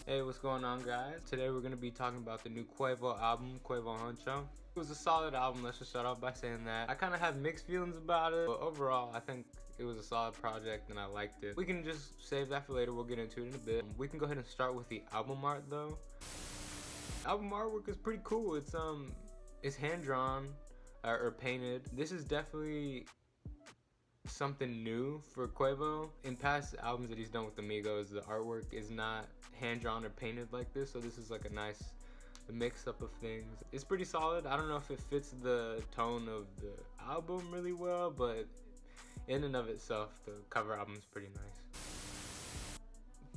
Hey, what's going on, guys? Today we're gonna be talking about the new Quavo album, Quavo Huncho. It was a solid album, let's just start off by saying that. I kind of have mixed feelings about it, but overall I think it was a solid project and I liked it. We can just save that for later, we'll get into it in a bit. We can go ahead and start with the album art though. Album artwork is pretty cool. It's hand-drawn or painted. This is definitely something new for Quavo. In past albums that he's done with Amigos, the artwork is not hand-drawn or painted like this, so this is like a nice mix-up of things. It's pretty solid. I don't know if it fits the tone of the album really well, but in and of itself, the cover album is pretty nice.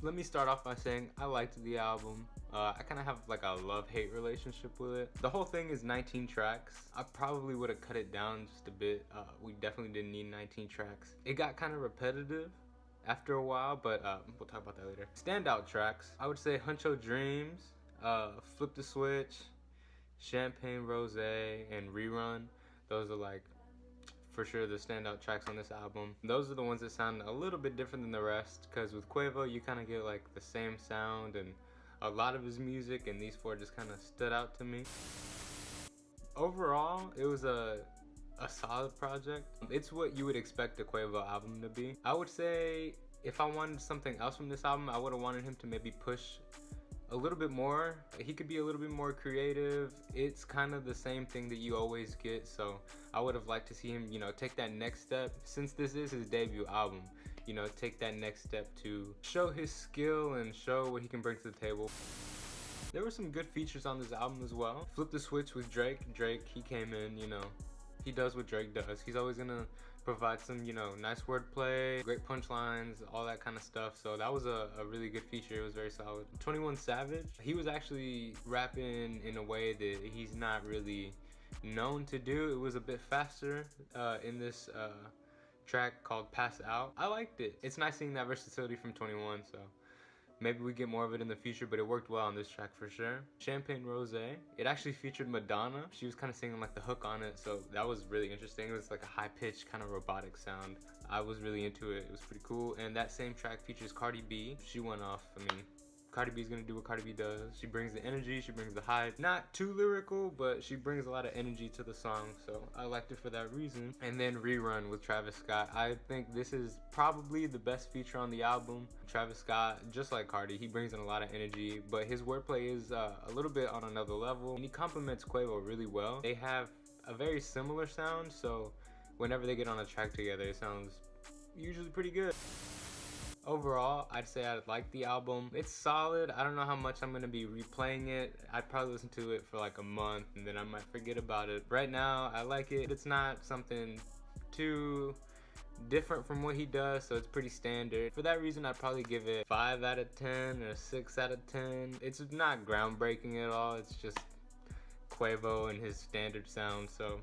Let me start off by saying I liked the album. I kind of have like a love-hate relationship with it. The whole thing is 19 tracks. I probably would have cut it down just a bit. We definitely didn't need 19 tracks. It got kind of repetitive after a while, but we'll talk about that later. Standout tracks, I would say Huncho Dreams, Flip the Switch, Champagne Rosé, and Rerun. Those are like for sure the standout tracks on this album. Those are the ones that sound a little bit different than the rest, because with Quavo you kind of get like the same sound and a lot of his music, and these four just kind of stood out to me. Overall, it was a solid project. It's what you would expect a Quavo album to be. I would say if I wanted something else from this album, I would have wanted him to maybe push a little bit more. He could be a little bit more creative. It's kind of the same thing that you always get, so I would have liked to see him, take that next step. Since this is his debut album, take that next step to show his skill and show what he can bring to the table. There were some good features on this album as well. Flip the Switch with Drake. Drake, he came in, he does what Drake does. He's always gonna provide some, nice wordplay, great punchlines, all that kind of stuff. So that was a really good feature. It was very solid. 21 Savage, he was actually rapping in a way that he's not really known to do. It was a bit faster in this track called Pass Out. I liked it. It's nice seeing that versatility from 21, so maybe we get more of it in the future, but it worked well on this track for sure. Champagne Rosé, it actually featured Madonna. She was kind of singing like the hook on it, so that was really interesting. It was like a high-pitched kind of robotic sound. I was really into it. It was pretty cool. And that same track features Cardi B. She went off. Cardi B's gonna do what Cardi B does. She brings the energy, she brings the hype. Not too lyrical, but she brings a lot of energy to the song, so I liked it for that reason. And then Rerun with Travis Scott. I think this is probably the best feature on the album. Travis Scott, just like Cardi, he brings in a lot of energy, but his wordplay is a little bit on another level, and he complements Quavo really well. They have a very similar sound, so whenever they get on a track together, it sounds usually pretty good. Overall, I'd say I like the album. It's solid. I don't know how much I'm gonna be replaying it. I'd probably listen to it for like a month and then I might forget about it. Right now, I like it. It's not something too different from what he does, so it's pretty standard. For that reason, I'd probably give it 5 out of 10 or 6 out of 10. It's not groundbreaking at all. It's just Quavo and his standard sound, so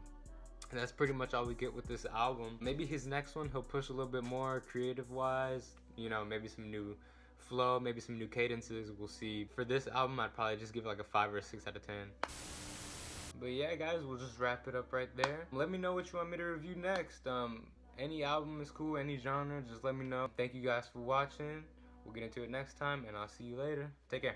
that's pretty much all we get with this album. Maybe his next one, he'll push a little bit more creative-wise. Maybe some new flow, maybe some new cadences, we'll see. For this album, I'd probably just give it like a 5 or a 6 out of 10. But yeah, guys, we'll just wrap it up right there. Let me know what you want me to review next. Any album is cool, any genre, just let me know. Thank you guys for watching. We'll get into it next time, and I'll see you later. Take care.